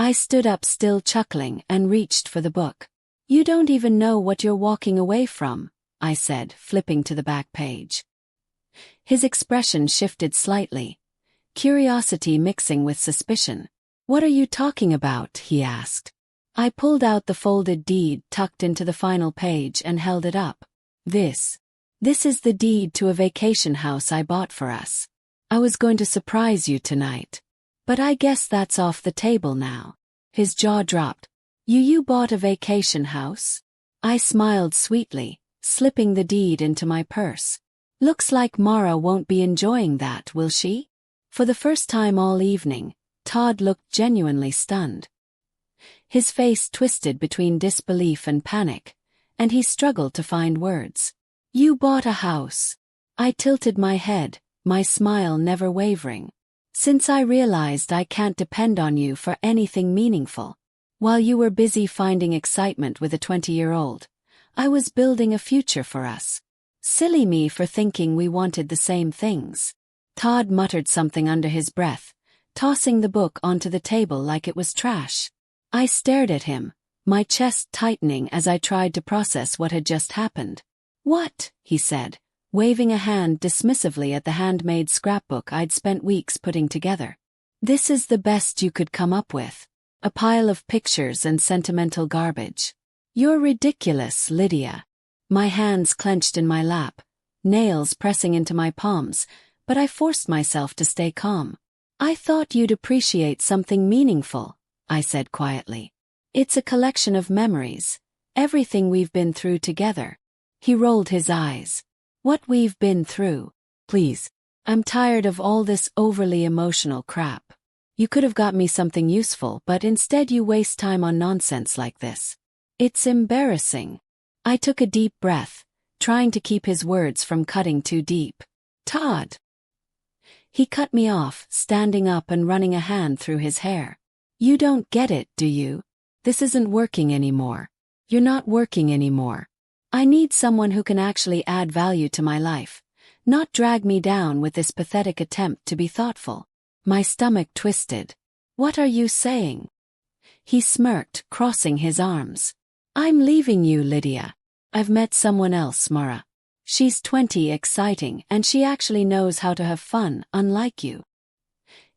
I stood up, still chuckling, and reached for the book. "You don't even know what you're walking away from," I said, flipping to the back page. His expression shifted slightly, curiosity mixing with suspicion. "What are you talking about?" he asked. I pulled out the folded deed tucked into the final page and held it up. This is the deed to a vacation house I bought for us. I was going to surprise you tonight. But I guess that's off the table now." His jaw dropped. You bought a vacation house?" I smiled sweetly, slipping the deed into my purse. "Looks like Mara won't be enjoying that, will she?" For the first time all evening, Todd looked genuinely stunned. His face twisted between disbelief and panic, and he struggled to find words. "You bought a house?" I tilted my head, my smile never wavering. "Since I realized I can't depend on you for anything meaningful. While you were busy finding excitement with a 20-year-old, I was building a future for us. Silly me for thinking we wanted the same things." Todd muttered something under his breath, tossing the book onto the table like it was trash. I stared at him, my chest tightening as I tried to process what had just happened. "What?" he said, waving a hand dismissively at the handmade scrapbook I'd spent weeks putting together. "This is the best you could come up with. A pile of pictures and sentimental garbage." "You're ridiculous, Lydia." My hands clenched in my lap, nails pressing into my palms, but I forced myself to stay calm. "I thought you'd appreciate something meaningful," I said quietly. "It's a collection of memories, everything we've been through together." He rolled his eyes. "What we've been through? Please. I'm tired of all this overly emotional crap. You could have got me something useful, but instead you waste time on nonsense like this. It's embarrassing." I took a deep breath, trying to keep his words from cutting too deep. "Todd." He cut me off, standing up and running a hand through his hair. "You don't get it, do you? This isn't working anymore. You're not working anymore. I need someone who can actually add value to my life, not drag me down with this pathetic attempt to be thoughtful." My stomach twisted. "What are you saying?" He smirked, crossing his arms. "I'm leaving you, Lydia. I've met someone else, Mara. She's 20, exciting, and she actually knows how to have fun, unlike you."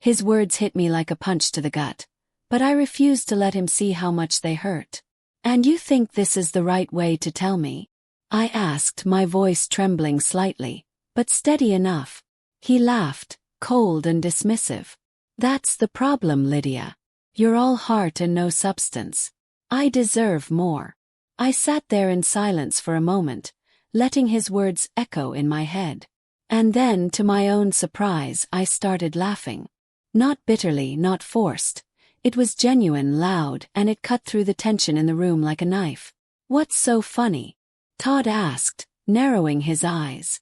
His words hit me like a punch to the gut, but I refused to let him see how much they hurt. "And you think this is the right way to tell me?" I asked, my voice trembling slightly, but steady enough. He laughed, cold and dismissive. "That's the problem, Lydia. You're all heart and no substance. I deserve more." I sat there in silence for a moment, letting his words echo in my head. And then, to my own surprise, I started laughing. Not bitterly, not forced. It was genuine, loud, and it cut through the tension in the room like a knife. "What's so funny?" Todd asked, narrowing his eyes.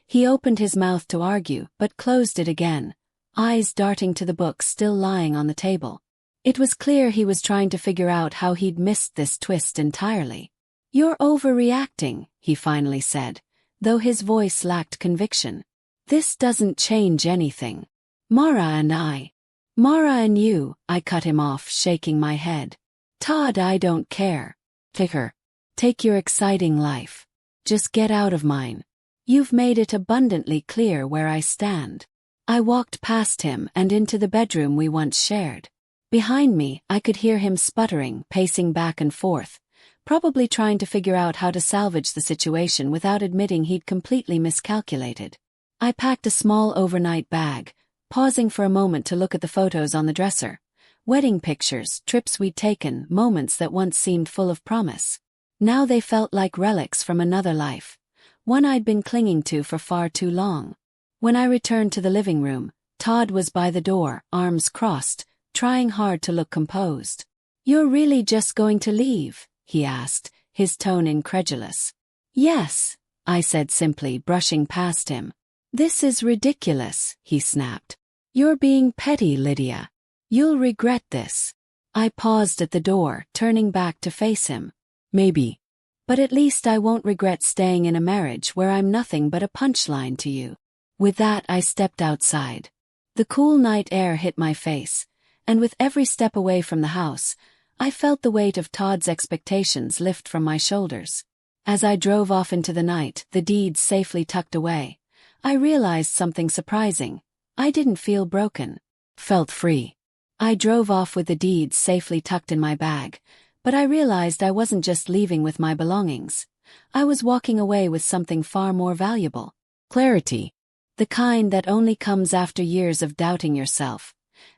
He opened his mouth to argue, but closed it again, eyes darting to the book still lying on the table. It was clear he was trying to figure out how he'd missed this twist entirely. "You're overreacting," he finally said, though his voice lacked conviction. "This doesn't change anything. Mara and you," I cut him off, shaking my head. "Todd, I don't care. Take your exciting life. Just get out of mine. You've made it abundantly clear where I stand." I walked past him and into the bedroom we once shared. Behind me, I could hear him sputtering, pacing back and forth, probably trying to figure out how to salvage the situation without admitting he'd completely miscalculated. I packed a small overnight bag, pausing for a moment to look at the photos on the dresser. Wedding pictures, trips we'd taken, moments that once seemed full of promise. Now they felt like relics from another life, one I'd been clinging to for far too long. When I returned to the living room, Todd was by the door, arms crossed, trying hard to look composed. "You're really just going to leave?" he asked, his tone incredulous. "Yes," I said simply, brushing past him. "This is ridiculous," he snapped. "You're being petty, Lydia. You'll regret this." I paused at the door, turning back to face him. "Maybe. But at least I won't regret staying in a marriage where I'm nothing but a punchline to you." With that, I stepped outside. The cool night air hit my face, and with every step away from the house, I felt the weight of Todd's expectations lift from my shoulders. As I drove off into the night, the deeds safely tucked away, I realized something surprising. I didn't feel broken. Felt free. I drove off with the deeds safely tucked in my bag, but I realized I wasn't just leaving with my belongings. I was walking away with something far more valuable. Clarity. The kind that only comes after years of doubting yourself,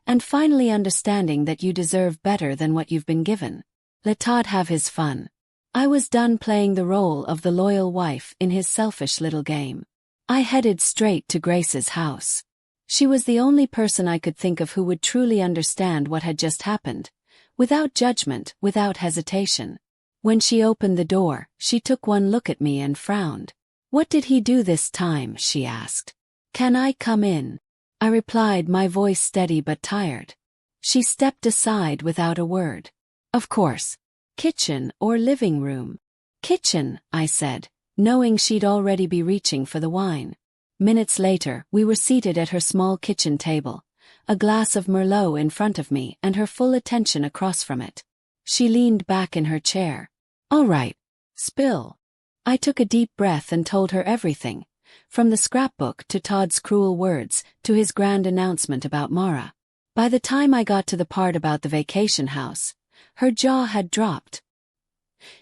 and finally understanding that you deserve better than what you've been given. Let Todd have his fun. I was done playing the role of the loyal wife in his selfish little game. I headed straight to Grace's house. She was the only person I could think of who would truly understand what had just happened, without judgment, without hesitation. When she opened the door, she took one look at me and frowned. "What did he do this time?" she asked. "Can I come in?" I replied, my voice steady but tired. She stepped aside without a word. "Of course. Kitchen or living room?" "Kitchen," I said, knowing she'd already be reaching for the wine. Minutes later, we were seated at her small kitchen table, a glass of Merlot in front of me and her full attention across from it. She leaned back in her chair. "All right. Spill." I took a deep breath and told her everything, from the scrapbook to Todd's cruel words to his grand announcement about Mara. By the time I got to the part about the vacation house, her jaw had dropped.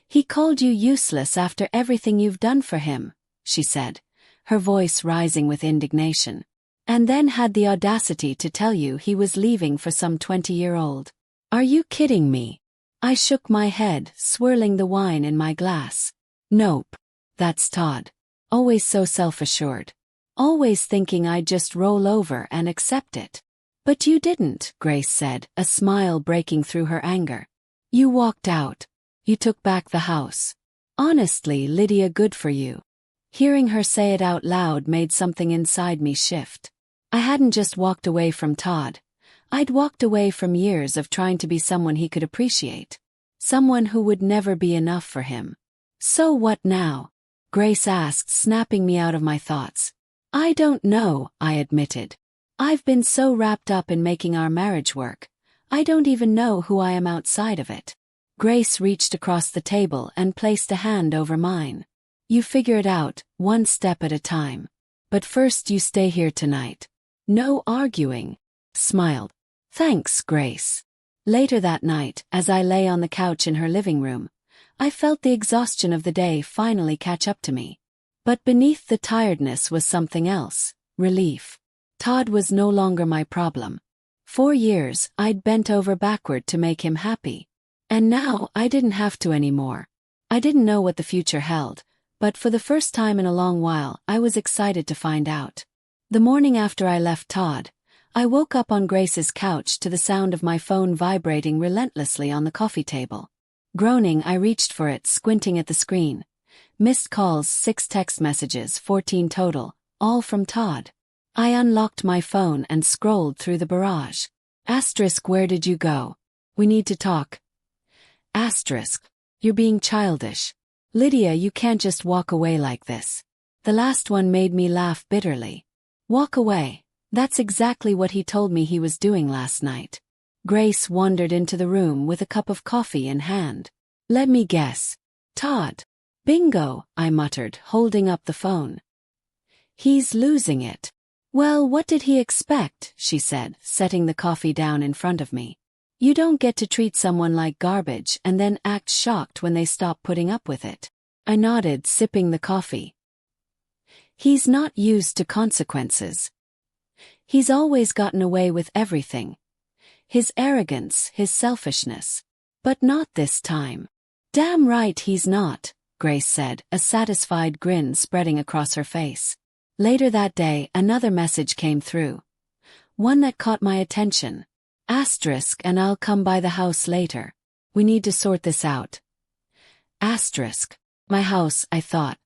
"He called you useless after everything you've done for him," she said, her voice rising with indignation. "And then had the audacity to tell you he was leaving for some 20-year-old. Are you kidding me?" I shook my head, swirling the wine in my glass. "Nope. That's Todd. Always so self-assured. Always thinking I'd just roll over and accept it." "But you didn't," Grace said, a smile breaking through her anger. "You walked out. You took back the house. Honestly, Lydia, good for you." Hearing her say it out loud made something inside me shift. I hadn't just walked away from Todd. I'd walked away from years of trying to be someone he could appreciate. Someone who would never be enough for him. "So what now?" Grace asked, snapping me out of my thoughts. "I don't know," I admitted. "I've been so wrapped up in making our marriage work, I don't even know who I am outside of it." Grace reached across the table and placed a hand over mine. "You figure it out, one step at a time. But first you stay here tonight. No arguing." Smiled. "Thanks, Grace." Later that night, as I lay on the couch in her living room, I felt the exhaustion of the day finally catch up to me. But beneath the tiredness was something else, relief. Todd was no longer my problem. 4 years, I'd bent over backward to make him happy. And now, I didn't have to anymore. I didn't know what the future held, but for the first time in a long while, I was excited to find out. The morning after I left Todd, I woke up on Grace's couch to the sound of my phone vibrating relentlessly on the coffee table. Groaning, I reached for it, squinting at the screen. Missed calls, 6 text messages, 14 total, all from Todd. I unlocked my phone and scrolled through the barrage. Asterisk, "Where did you go? We need to talk." Asterisk, "You're being childish. Lydia, you can't just walk away like this." The last one made me laugh bitterly. Walk away. That's exactly what he told me he was doing last night. Grace wandered into the room with a cup of coffee in hand. "Let me guess. Todd." "Bingo," I muttered, holding up the phone. "He's losing it." "Well, what did he expect?" she said, setting the coffee down in front of me. "You don't get to treat someone like garbage and then act shocked when they stop putting up with it." I nodded, sipping the coffee. "He's not used to consequences. He's always gotten away with everything. His arrogance, his selfishness. But not this time." "Damn right he's not," Grace said, a satisfied grin spreading across her face. Later that day, another message came through. One that caught my attention. Asterisk, "And I'll come by the house later. We need to sort this out." Asterisk. My house, I thought.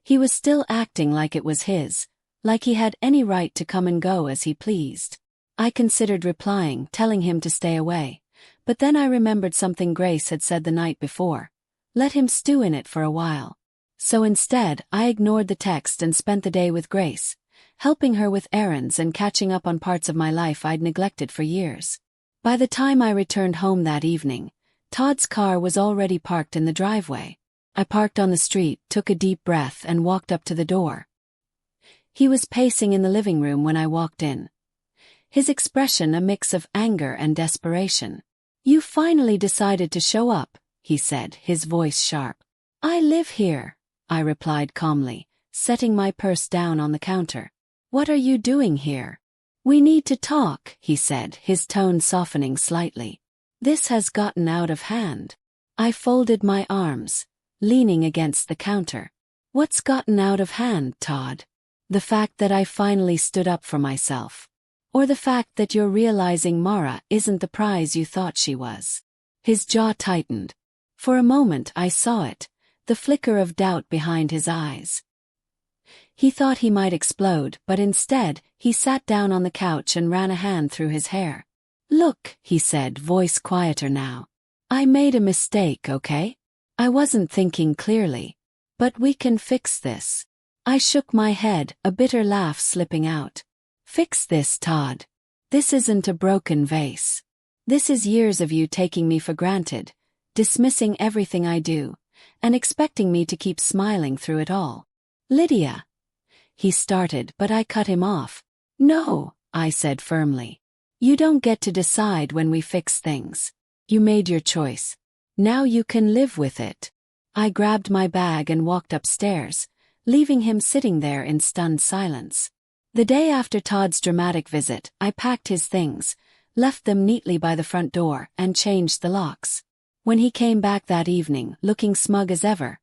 He was still acting like it was his, like he had any right to come and go as he pleased. I considered replying, telling him to stay away, but then I remembered something Grace had said the night before. Let him stew in it for a while. So instead, I ignored the text and spent the day with Grace, helping her with errands and catching up on parts of my life I'd neglected for years. By the time I returned home that evening, Todd's car was already parked in the driveway. I parked on the street, took a deep breath, and walked up to the door. He was pacing in the living room when I walked in. His expression a mix of anger and desperation. "You finally decided to show up," he said, his voice sharp. "I live here," I replied calmly, setting my purse down on the counter. "What are you doing here?" "We need to talk," he said, his tone softening slightly. "This has gotten out of hand." I folded my arms, leaning against the counter. "What's gotten out of hand, Todd? The fact that I finally stood up for myself? Or the fact that you're realizing Mara isn't the prize you thought she was?" His jaw tightened. For a moment I saw it, the flicker of doubt behind his eyes. He thought he might explode, but instead, he sat down on the couch and ran a hand through his hair. "Look," he said, voice quieter now. "I made a mistake, okay? I wasn't thinking clearly. But we can fix this." I shook my head, a bitter laugh slipping out. "Fix this, Todd. This isn't a broken vase. This is years of you taking me for granted, dismissing everything I do, and expecting me to keep smiling through it all." "Lydia," he started, but I cut him off. "No," I said firmly. "You don't get to decide when we fix things. You made your choice. Now you can live with it." I grabbed my bag and walked upstairs, leaving him sitting there in stunned silence. The day after Todd's dramatic visit, I packed his things, left them neatly by the front door, and changed the locks. When he came back that evening, looking smug as ever,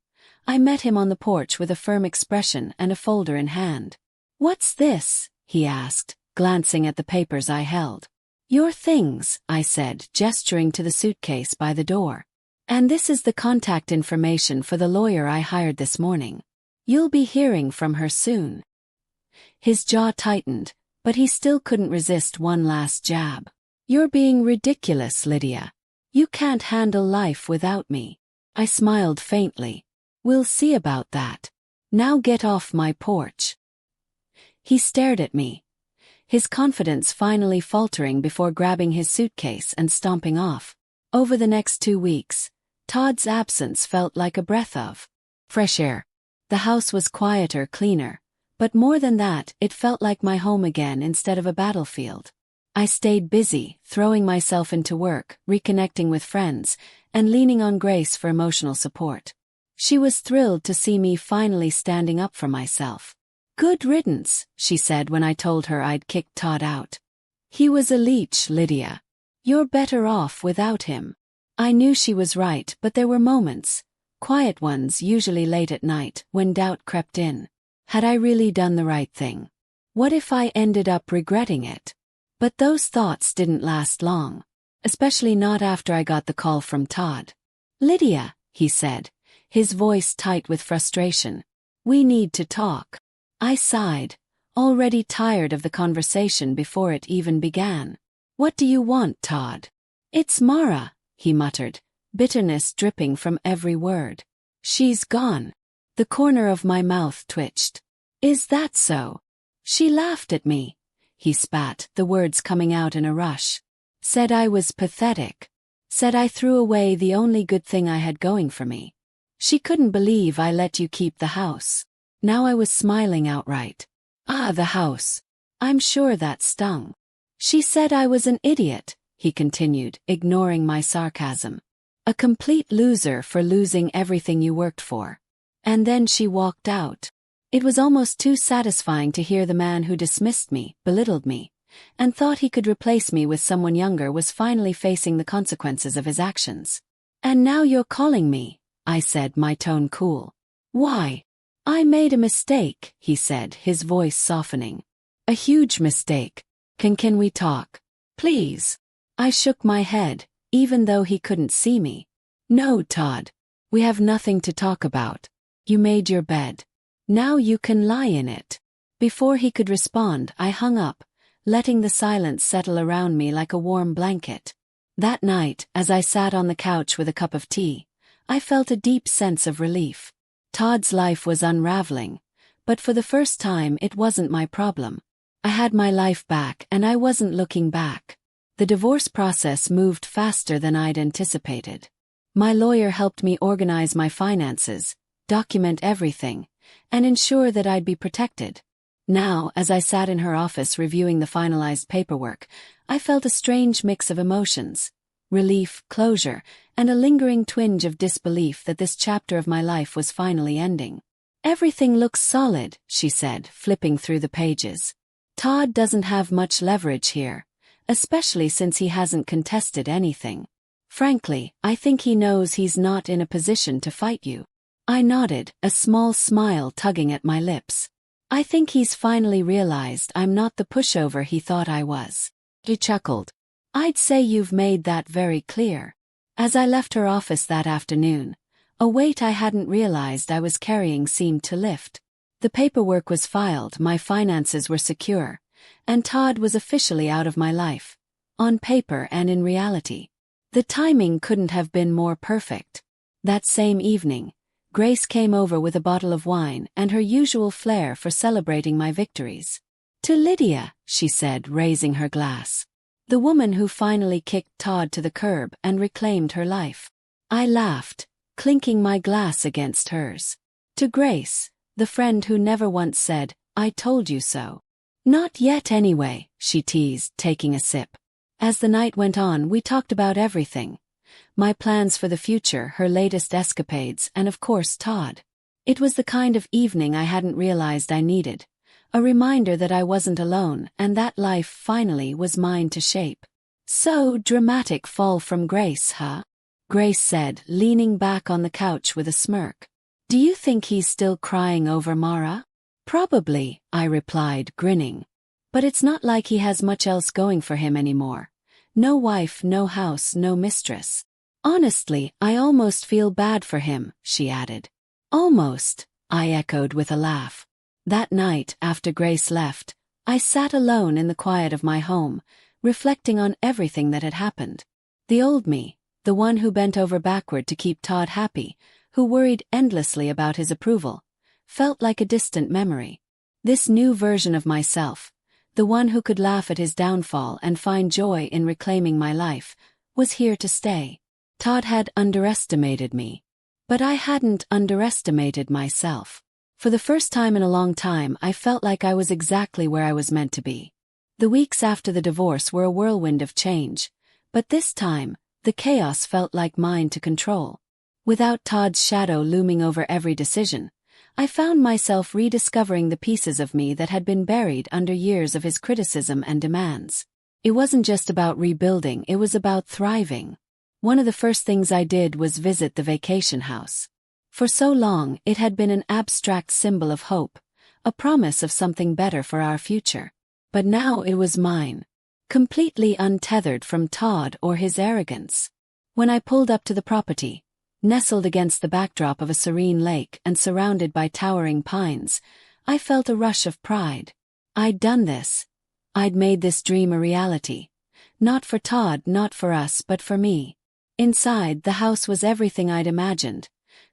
I met him on the porch with a firm expression and a folder in hand. "What's this?" he asked, glancing at the papers I held. "Your things," I said, gesturing to the suitcase by the door. "And this is the contact information for the lawyer I hired this morning. You'll be hearing from her soon." His jaw tightened, but he still couldn't resist one last jab. "You're being ridiculous, Lydia. You can't handle life without me." I smiled faintly. "We'll see about that. Now get off my porch." He stared at me, his confidence finally faltering before grabbing his suitcase and stomping off. Over the next 2 weeks, Todd's absence felt like a breath of fresh air. The house was quieter, cleaner, but more than that, it felt like my home again instead of a battlefield. I stayed busy, throwing myself into work, reconnecting with friends, and leaning on Grace for emotional support. She was thrilled to see me finally standing up for myself. "Good riddance," she said when I told her I'd kicked Todd out. "He was a leech, Lydia. You're better off without him." I knew she was right, but there were moments, quiet ones usually late at night, when doubt crept in. Had I really done the right thing? What if I ended up regretting it? But those thoughts didn't last long, especially not after I got the call from Todd. "Lydia," he said, his voice tight with frustration. "We need to talk." I sighed, already tired of the conversation before it even began. "What do you want, Todd?" "It's Mara," he muttered, bitterness dripping from every word. "She's gone." The corner of my mouth twitched. "Is that so?" "She laughed at me," he spat, the words coming out in a rush. "Said I was pathetic. Said I threw away the only good thing I had going for me. She couldn't believe I let you keep the house." Now I was smiling outright. "Ah, the house. I'm sure that stung." "She said I was an idiot," he continued, ignoring my sarcasm. "A complete loser for losing everything you worked for. And then she walked out." It was almost too satisfying to hear the man who dismissed me, belittled me, and thought he could replace me with someone younger was finally facing the consequences of his actions. "And now you're calling me," I said, my tone cool. "Why?" "I made a mistake," he said, his voice softening. "A huge mistake. Can we talk? Please?" I shook my head, even though he couldn't see me. "No, Todd. We have nothing to talk about. You made your bed. Now you can lie in it." Before he could respond, I hung up, letting the silence settle around me like a warm blanket. That night, as I sat on the couch with a cup of tea, I felt a deep sense of relief. Todd's life was unraveling, but for the first time it wasn't my problem. I had my life back and I wasn't looking back. The divorce process moved faster than I'd anticipated. My lawyer helped me organize my finances, document everything, and ensure that I'd be protected. Now, as I sat in her office reviewing the finalized paperwork, I felt a strange mix of emotions: relief, closure, and a lingering twinge of disbelief that this chapter of my life was finally ending. "Everything looks solid," she said, flipping through the pages. "Todd doesn't have much leverage here, especially since he hasn't contested anything. Frankly, I think he knows he's not in a position to fight you." I nodded, a small smile tugging at my lips. "I think he's finally realized I'm not the pushover he thought I was." He chuckled. "I'd say you've made that very clear." As I left her office that afternoon, a weight I hadn't realized I was carrying seemed to lift. The paperwork was filed, my finances were secure, and Todd was officially out of my life, on paper and in reality. The timing couldn't have been more perfect. That same evening, Grace came over with a bottle of wine and her usual flair for celebrating my victories. "To Lydia," she said, raising her glass. "The woman who finally kicked Todd to the curb and reclaimed her life." I laughed, clinking my glass against hers. "To Grace, the friend who never once said, 'I told you so.'" "Not yet anyway," she teased, taking a sip. As the night went on, we talked about everything. My plans for the future, her latest escapades, and of course Todd. It was the kind of evening I hadn't realized I needed. A reminder that I wasn't alone and that life finally was mine to shape. "So dramatic fall from grace, huh?" Grace said, leaning back on the couch with a smirk. "Do you think he's still crying over Mara?" "Probably," I replied, grinning. "But it's not like he has much else going for him anymore. No wife, no house, no mistress." "Honestly, I almost feel bad for him," she added. "Almost," I echoed with a laugh. That night, after Grace left, I sat alone in the quiet of my home, reflecting on everything that had happened. The old me, the one who bent over backward to keep Todd happy, who worried endlessly about his approval, felt like a distant memory. This new version of myself, the one who could laugh at his downfall and find joy in reclaiming my life, was here to stay. Todd had underestimated me, but I hadn't underestimated myself. For the first time in a long time, I felt like I was exactly where I was meant to be. The weeks after the divorce were a whirlwind of change, but this time, the chaos felt like mine to control. Without Todd's shadow looming over every decision, I found myself rediscovering the pieces of me that had been buried under years of his criticism and demands. It wasn't just about rebuilding, it was about thriving. One of the first things I did was visit the vacation house. For so long, it had been an abstract symbol of hope, a promise of something better for our future. But now it was mine, completely untethered from Todd or his arrogance. When I pulled up to the property, nestled against the backdrop of a serene lake and surrounded by towering pines, I felt a rush of pride. I'd done this. I'd made this dream a reality. Not for Todd, not for us, but for me. Inside, the house was everything I'd imagined.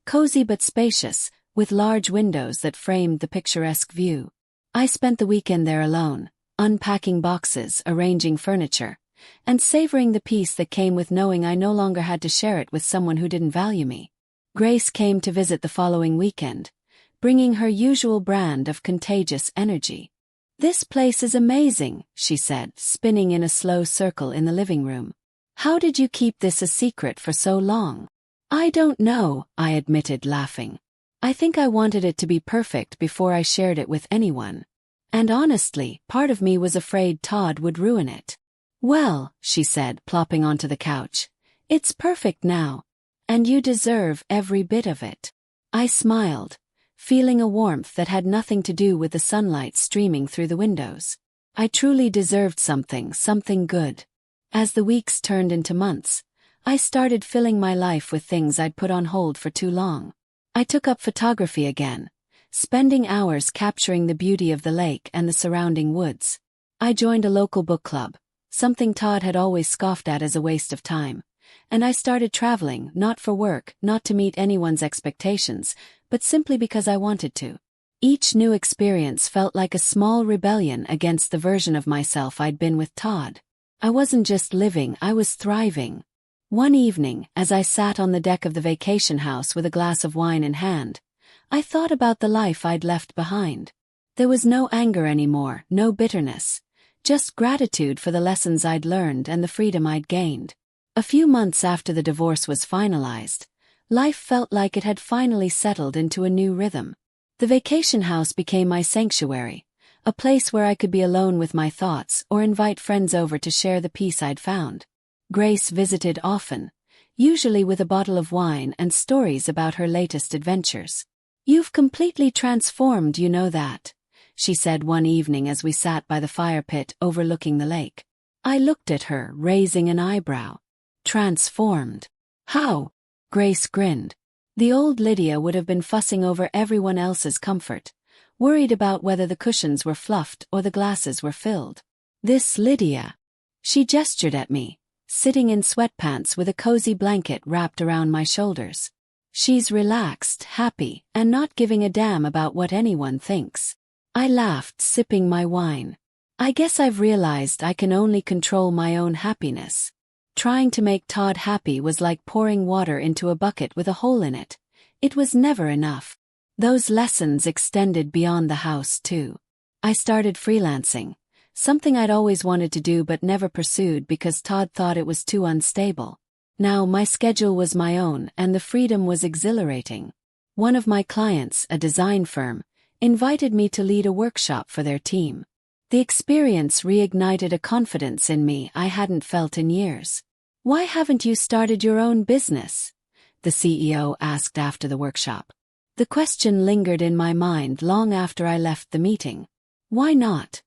Cozy but spacious, with large windows that framed the picturesque view. I spent the weekend there alone, unpacking boxes, arranging furniture, and savoring the peace that came with knowing I no longer had to share it with someone who didn't value me. Grace came to visit the following weekend, bringing her usual brand of contagious energy. "This place is amazing," she said, spinning in a slow circle in the living room. "How did you keep this a secret for so long?" "I don't know," I admitted, laughing. "I think I wanted it to be perfect before I shared it with anyone. And honestly, part of me was afraid Todd would ruin it." "Well," she said, plopping onto the couch, "it's perfect now. And you deserve every bit of it." I smiled, feeling a warmth that had nothing to do with the sunlight streaming through the windows. I truly deserved something good. As the weeks turned into months, I started filling my life with things I'd put on hold for too long. I took up photography again, spending hours capturing the beauty of the lake and the surrounding woods. I joined a local book club, something Todd had always scoffed at as a waste of time, and I started traveling, not for work, not to meet anyone's expectations, but simply because I wanted to. Each new experience felt like a small rebellion against the version of myself I'd been with Todd. I wasn't just living, I was thriving. One evening, as I sat on the deck of the vacation house with a glass of wine in hand, I thought about the life I'd left behind. There was no anger anymore, no bitterness. Just gratitude for the lessons I'd learned and the freedom I'd gained. A few months after the divorce was finalized, life felt like it had finally settled into a new rhythm. The vacation house became my sanctuary, a place where I could be alone with my thoughts or invite friends over to share the peace I'd found. Grace visited often, usually with a bottle of wine and stories about her latest adventures. "You've completely transformed, you know that," she said one evening as we sat by the fire pit overlooking the lake. I looked at her, raising an eyebrow. Transformed? How? Grace grinned. The old Lydia would have been fussing over everyone else's comfort, worried about whether the cushions were fluffed or the glasses were filled. This Lydia. She gestured at me, sitting in sweatpants with a cozy blanket wrapped around my shoulders. She's relaxed, happy, and not giving a damn about what anyone thinks. I laughed, sipping my wine. I guess I've realized I can only control my own happiness. Trying to make Todd happy was like pouring water into a bucket with a hole in it. It was never enough. Those lessons extended beyond the house, too. I started freelancing, something I'd always wanted to do but never pursued because Todd thought it was too unstable. Now my schedule was my own and the freedom was exhilarating. One of my clients, a design firm, invited me to lead a workshop for their team. The experience reignited a confidence in me I hadn't felt in years. "Why haven't you started your own business?" the CEO asked after the workshop. The question lingered in my mind long after I left the meeting. Why not?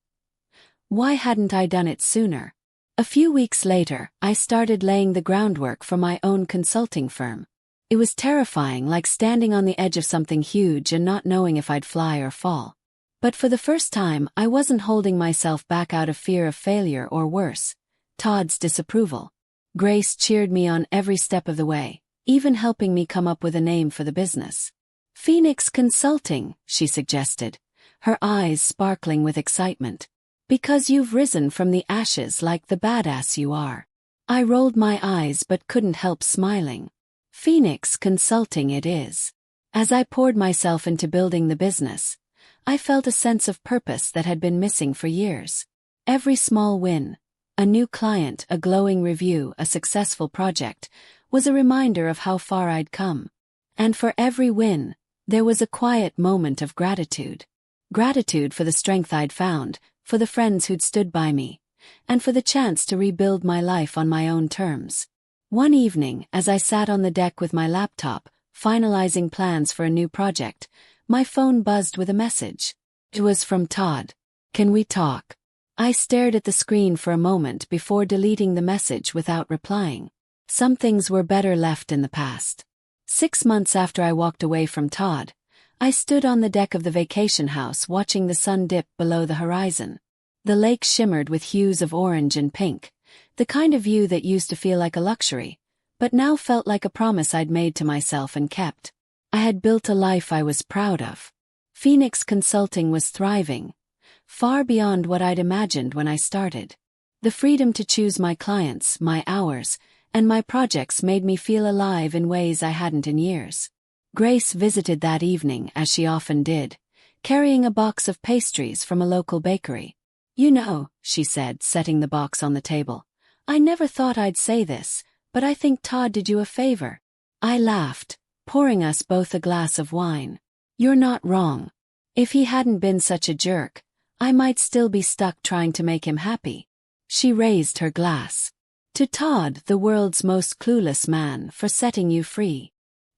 Why hadn't I done it sooner? A few weeks later, I started laying the groundwork for my own consulting firm. It was terrifying, like standing on the edge of something huge and not knowing if I'd fly or fall. But for the first time, I wasn't holding myself back out of fear of failure or worse, Todd's disapproval. Grace cheered me on every step of the way, even helping me come up with a name for the business. "Phoenix Consulting," she suggested, her eyes sparkling with excitement. "Because you've risen from the ashes like the badass you are." I rolled my eyes but couldn't help smiling. Phoenix Consulting it is. As I poured myself into building the business, I felt a sense of purpose that had been missing for years. Every small win, a new client, a glowing review, a successful project, was a reminder of how far I'd come. And for every win, there was a quiet moment of gratitude. Gratitude for the strength I'd found, for the friends who'd stood by me, and for the chance to rebuild my life on my own terms. One evening, as I sat on the deck with my laptop, finalizing plans for a new project, my phone buzzed with a message. It was from Todd. "Can we talk?" I stared at the screen for a moment before deleting the message without replying. Some things were better left in the past. 6 months after I walked away from Todd, I stood on the deck of the vacation house watching the sun dip below the horizon. The lake shimmered with hues of orange and pink, the kind of view that used to feel like a luxury, but now felt like a promise I'd made to myself and kept. I had built a life I was proud of. Phoenix Consulting was thriving, far beyond what I'd imagined when I started. The freedom to choose my clients, my hours, and my projects made me feel alive in ways I hadn't in years. Grace visited that evening, as she often did, carrying a box of pastries from a local bakery. "You know," she said, setting the box on the table, "I never thought I'd say this, but I think Todd did you a favor." I laughed, pouring us both a glass of wine. "You're not wrong. If he hadn't been such a jerk, I might still be stuck trying to make him happy." She raised her glass. "To Todd, the world's most clueless man, for setting you free."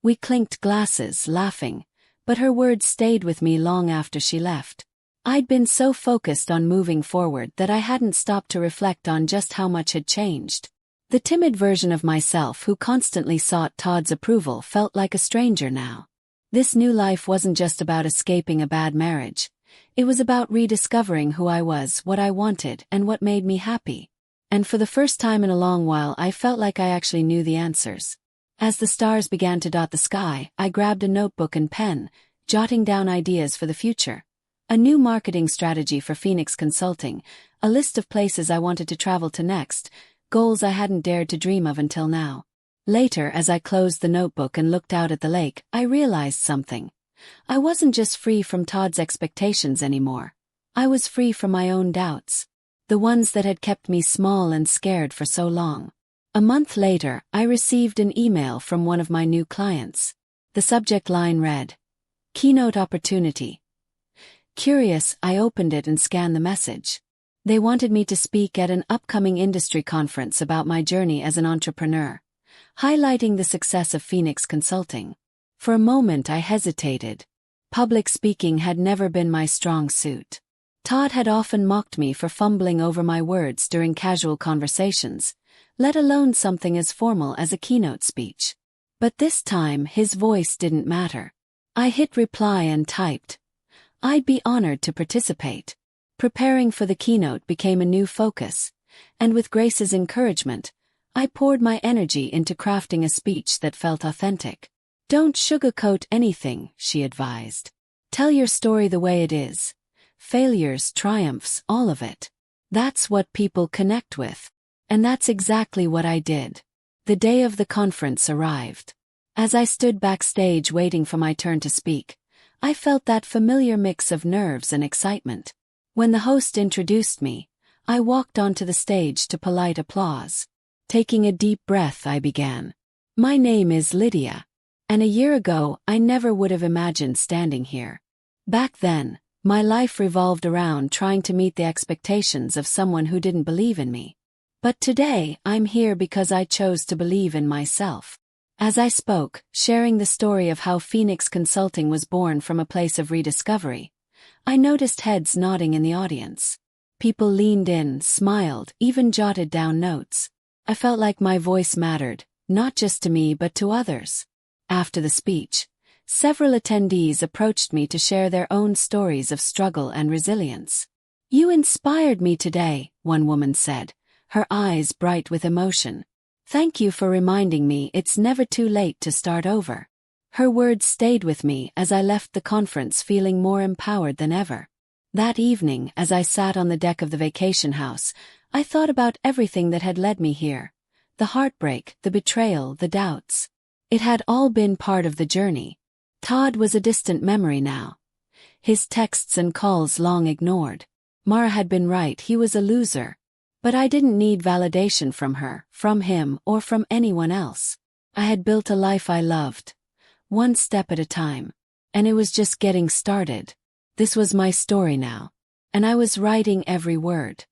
We clinked glasses, laughing, but her words stayed with me long after she left. I'd been so focused on moving forward that I hadn't stopped to reflect on just how much had changed. The timid version of myself who constantly sought Todd's approval felt like a stranger now. This new life wasn't just about escaping a bad marriage. It was about rediscovering who I was, what I wanted, and what made me happy. And for the first time in a long while, I felt like I actually knew the answers. As the stars began to dot the sky, I grabbed a notebook and pen, jotting down ideas for the future. A new marketing strategy for Phoenix Consulting, a list of places I wanted to travel to next, goals I hadn't dared to dream of until now. Later, as I closed the notebook and looked out at the lake, I realized something. I wasn't just free from Todd's expectations anymore. I was free from my own doubts. The ones that had kept me small and scared for so long. A month later, I received an email from one of my new clients. The subject line read, "Keynote opportunity." Curious, I opened it and scanned the message. They wanted me to speak at an upcoming industry conference about my journey as an entrepreneur, highlighting the success of Phoenix Consulting. For a moment I hesitated. Public speaking had never been my strong suit. Todd had often mocked me for fumbling over my words during casual conversations, let alone something as formal as a keynote speech. But this time his voice didn't matter. I hit reply and typed, "I'd be honored to participate." Preparing for the keynote became a new focus, and with Grace's encouragement, I poured my energy into crafting a speech that felt authentic. "Don't sugarcoat anything," she advised. "Tell your story the way it is. Failures, triumphs, all of it. That's what people connect with." And that's exactly what I did. The day of the conference arrived. As I stood backstage waiting for my turn to speak, I felt that familiar mix of nerves and excitement. When the host introduced me, I walked onto the stage to polite applause. Taking a deep breath, I began. "My name is Lydia. And a year ago, I never would have imagined standing here. Back then, my life revolved around trying to meet the expectations of someone who didn't believe in me. But today, I'm here because I chose to believe in myself." As I spoke, sharing the story of how Phoenix Consulting was born from a place of rediscovery, I noticed heads nodding in the audience. People leaned in, smiled, even jotted down notes. I felt like my voice mattered, not just to me but to others. After the speech, several attendees approached me to share their own stories of struggle and resilience. "You inspired me today," one woman said, her eyes bright with emotion. "Thank you for reminding me it's never too late to start over." Her words stayed with me as I left the conference feeling more empowered than ever. That evening, as I sat on the deck of the vacation house, I thought about everything that had led me here. The heartbreak, the betrayal, the doubts. It had all been part of the journey. Todd was a distant memory now. His texts and calls long ignored. Mara had been right, he was a loser. But I didn't need validation from her, from him, or from anyone else. I had built a life I loved. One step at a time. And it was just getting started. This was my story now. And I was writing every word.